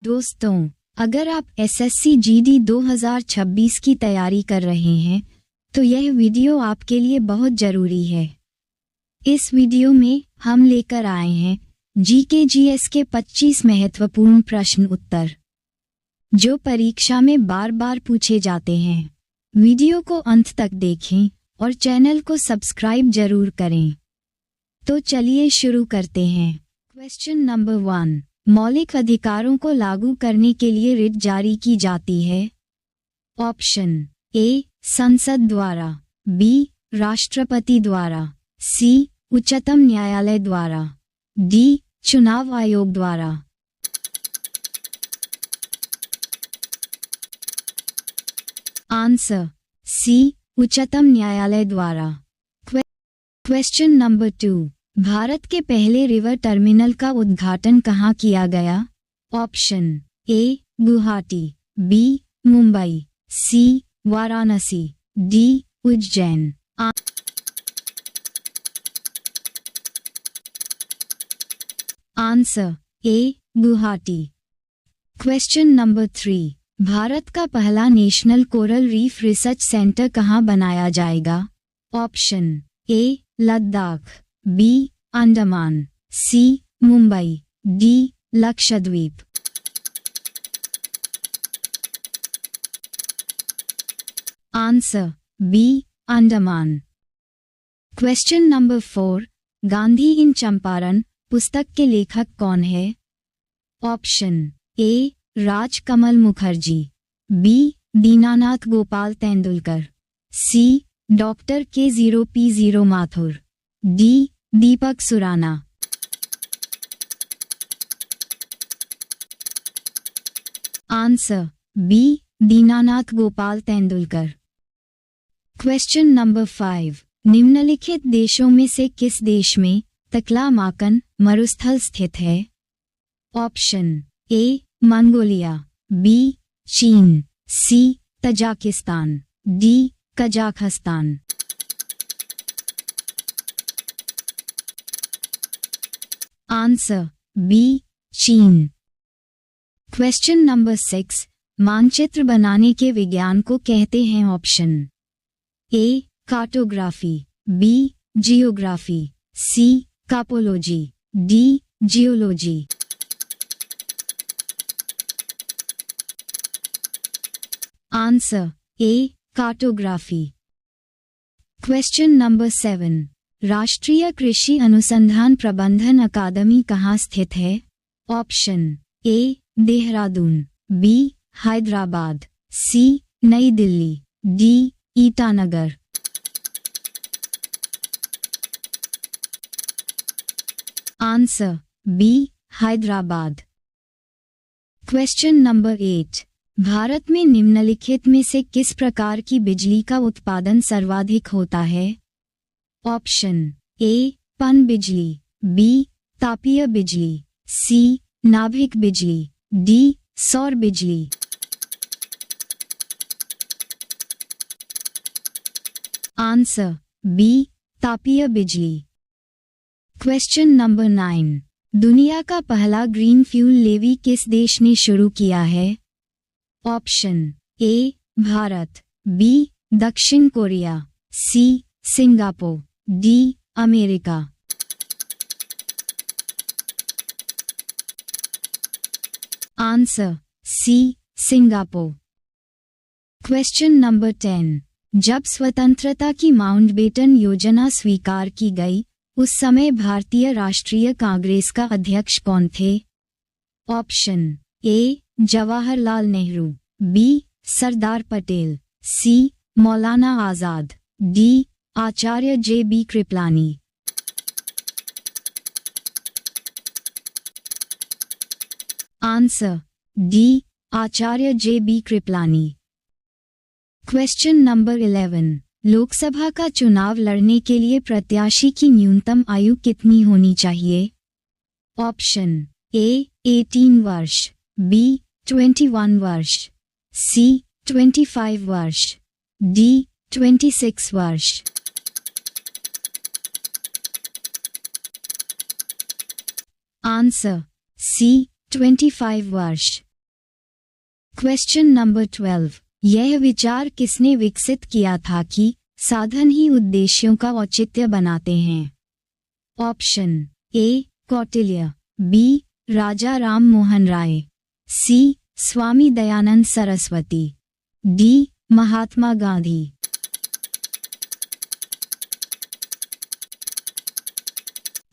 दोस्तों, अगर आप एसएससी जीडी 2026 की तैयारी कर रहे हैं तो यह वीडियो आपके लिए बहुत जरूरी है। इस वीडियो में हम लेकर आए हैं जीके जीएस के 25 महत्वपूर्ण प्रश्न उत्तर जो परीक्षा में बार बार पूछे जाते हैं। वीडियो को अंत तक देखें और चैनल को सब्सक्राइब जरूर करें। तो चलिए शुरू करते हैं। क्वेश्चन नंबर 1, मौलिक अधिकारों को लागू करने के लिए रिट जारी की जाती है। ऑप्शन ए संसद द्वारा, बी राष्ट्रपति द्वारा, सी उच्चतम न्यायालय द्वारा, डी चुनाव आयोग द्वारा। आंसर सी उच्चतम न्यायालय द्वारा। क्वेश्चन नंबर 2, भारत के पहले रिवर टर्मिनल का उद्घाटन कहाँ किया गया? Option A Guwahati, B Mumbai, C Varanasi, D Ujjain. Answer A Guwahati. Question number 3, Bharat का पहला national coral reef research centre कहाँ बनाया जाएगा? Option A Ladakh, B Andaman, C Mumbai, D Lakshadweep. Answer B Andaman. Question number 4, Gandhi in Champaran पुस्तक के लेखक कौन है? Option A Rajkamal Mukherjee, B Dinanath Gopal Tendulkar, C doctor K0P0 Mathur, D Deepak Surana. Answer B Dinanath Gopal Tendulkar. Question number 5, निम्नलिखित देशों में से किस देश में तकलामाकन मरुस्थल स्थित है? ऑप्शन ए मंगोलिया, बी चीन, C Tajikistan, D Kazakhstan. Answer B चीन। क्वेश्चन नंबर 6, मानचित्र बनाने के विज्ञान को कहते हैं? Option A cartography, B geography, C carpology, D geology. Answer A cartography. Question number 7, राष्ट्रीय कृषि अनुसंधान प्रबंधन अकादमी कहाँ स्थित है? Option A Dehradun, B Hyderabad, C New Delhi, D Itanagar. Answer B Hyderabad. Question number 8, Bharat में निम्नलिखित में से किस प्रकार की बिजली का उत्पादन सर्वाधिक होता है? ऑप्शन ए पनबिजली, बी तापीय बिजली, सी नाभिक बिजली, डी सौर बिजली। आंसर बी तापीय बिजली। क्वेश्चन नंबर 9, दुनिया का पहला ग्रीन फ्यूल लेवी किस देश ने शुरू किया है? ऑप्शन ए भारत, बी दक्षिण Korea, C Singapore, D America. Answer C Singapore. Question number 10, जब स्वतंत्रता की माउंटबेटन योजना स्वीकार की गई उस समय भारतीय राष्ट्रीय कांग्रेस का अध्यक्ष कौन थे? Option A Jawaharlal Nehru, B Sardar Patel, C Maulana Azad, D Acharya JB Kripalani. Answer D Acharya JB Kripalani. Question number 11, Lok Sabha का चुनाव लड़ने के लिए प्रत्याशी की न्यूनतम आयु कितनी होनी चाहिए? ऑप्शन ए 18 वर्ष, बी 21 वर्ष, सी 25 वर्ष, डी 26 वर्ष। आंसर सी 25 वर्ष। क्वेश्चन नंबर 12, यह विचार किसने विकसित किया था कि साधन ही उद्देश्यों का औचित्य बनाते हैं? Option A Kautilya, B Raja Ram Mohan Roy, C Swami Dayanand Saraswati, D Mahatma Gandhi.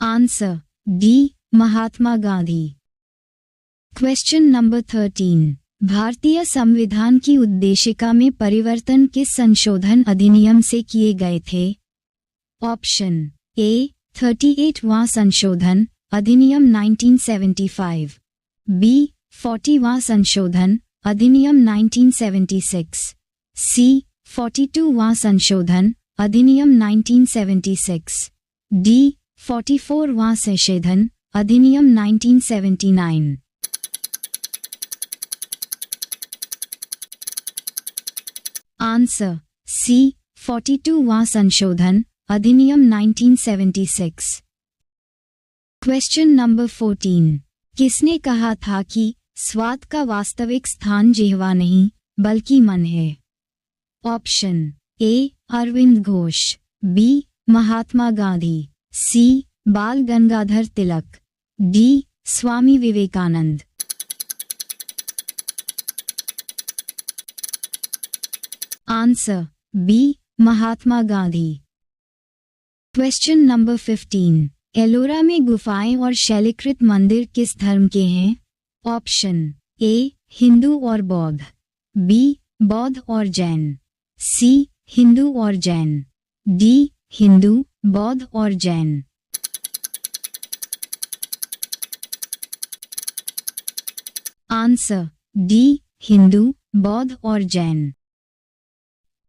Answer D Mahatma Gandhi. Question number 13, भारतीय संविधान की उद्देशिका में परिवर्तन किस संशोधन अधिनियम से किए गए थे? ऑप्शन ए 38वां संशोधन अधिनियम 1975, बी 40वां संशोधन अधिनियम 1976, सी 42वां संशोधन अधिनियम 1976, डी 44वां संशोधन अधिनियम 1979। आंसर सी 42वां संशोधन अधिनियम 1976। क्वेश्चन नंबर 14, किसने कहा था कि स्वाद का वास्तविक स्थान जिह्वा नहीं बल्कि मन है? Option A Aurobindo Ghosh, B Mahatma Gandhi, C Bal Gangadhar Tilak, D Swami Vivekananda. Answer B Mahatma Gandhi. Question number 15, Ellora में गुफाएं और शैलीकृत मंदिर किस धर्म के हैं? ऑप्शन ए हिंदू और बौद्ध, बी बौद्ध और जैन, सी हिंदू और जैन, डी हिंदू बौद्ध और जैन। आंसर डी हिंदू बौद्ध और जैन।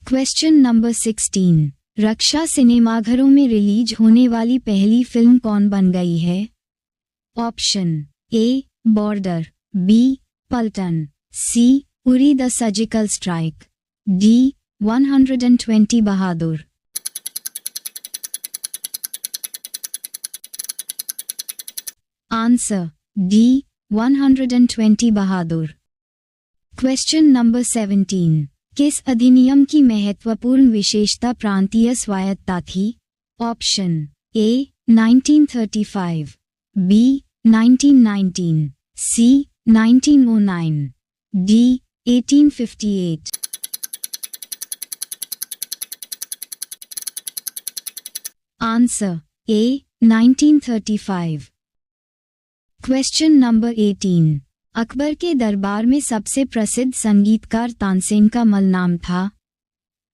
क्वेश्चन नंबर 16, रक्षा सिनेमाघरों में रिलीज होने वाली पहली फिल्म कौन बन गई है? Option A Border, B Paltan, C Uri the surgical strike, D 120 Bahadur. Answer D 120 Bahadur. Question number 17, किस अधिनियम की महत्वपूर्ण विशेषता प्रांतीय स्वायत्तता थी? Option A 1935, B 1919, C 1909, D 1858। Answer A 1935। Question number 18, Akbar के दरबार में सबसे प्रसिद्ध संगीतकार तानसेन का मलनाम था?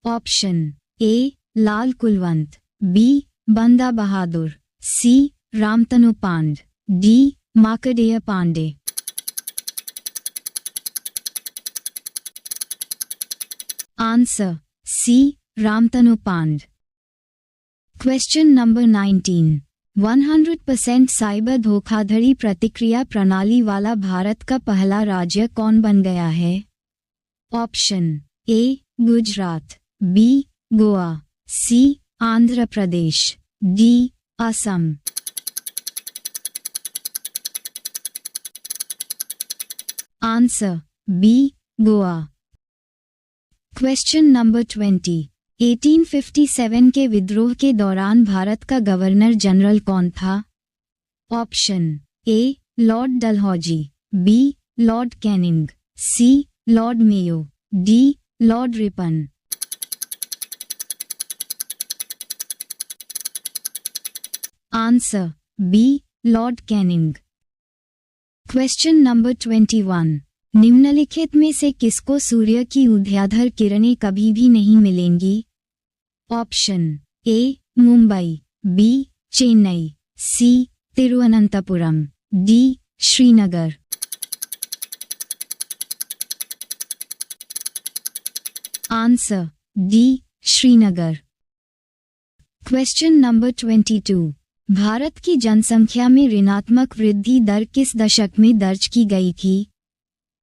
Option A Lal Kulwant, B Banda Bahadur, C Ramtanu Pande, D Markandey Pandey. Answer C Ramtanu Pande. Question number 19, 100% cyber धोखाधड़ी प्रतिक्रिया प्रणाली वाला भारत का पहला राज्य कौन बन गया है? Option A Gujarat, B Goa, C Andhra Pradesh, D Assam. Answer B Goa. Question number 20, 1857 के विद्रोह के दौरान भारत का गवर्नर जनरल कौन था? Option A lord Dalhousie, B lord Canning, C lord Mayo, D lord Ripon. Answer B lord Canning. Question number 21, निम्नलिखित में से किसको सूर्य की उदयाधर किरणें कभी भी नहीं मिलेंगी? Option A Mumbai, B Chennai, C Thiruvananthapuram, D Srinagar. Answer D Srinagar. Question number 22, Bharat की जनसंख्या में ऋणात्मक वृद्धि दर किस दशक में दर्ज की गई थी?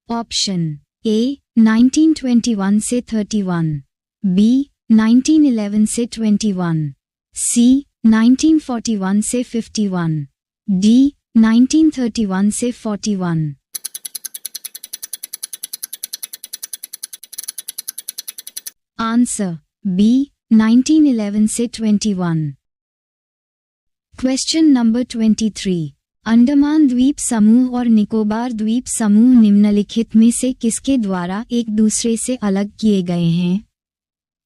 ऑप्शन ए 1921 से 31, बी 1911 से 21, सी 1941 से 51, डी 1931 से 41। आंसर बी 1911 से 21। Question number 23। अंडमान द्वीप समूह और निकोबार द्वीप समूह निम्नलिखित में से किसके द्वारा एक दूसरे से अलग किए गए हैं?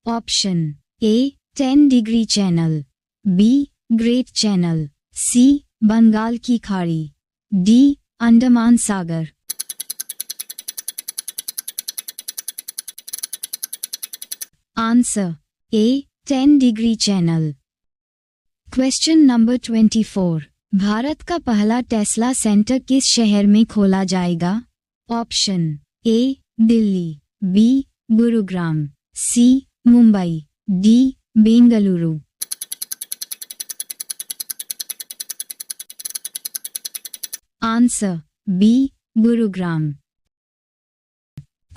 Option A 10 degree channel, B great channel, C Bengal की खाड़ी, डी अंडमान सागर। Answer A 10 degree channel. Question number 24। Bharat का पहला टेस्ला सेंटर किस शहर में खोला जाएगा? Option A Delhi, B Gurugram, C Mumbai, D Bengaluru. Answer B Gurugram.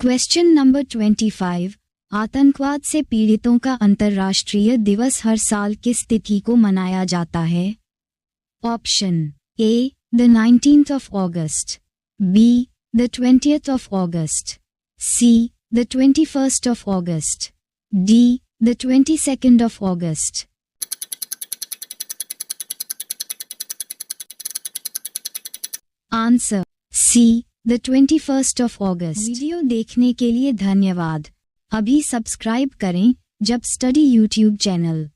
Question number 25। आतंकवाद से पीड़ितों का अंतर्राष्ट्रीय दिवस हर साल किस तिथि को मनाया जाता है? Option A the 19th of August, be the 20th of August, see the 21st of August, D the 22nd of August। Answer see the 21st of August। Video देखने के लिए धन्यवाद। अभी सब्सक्राइब करें जब स्टडी यूट्यूब चैनल।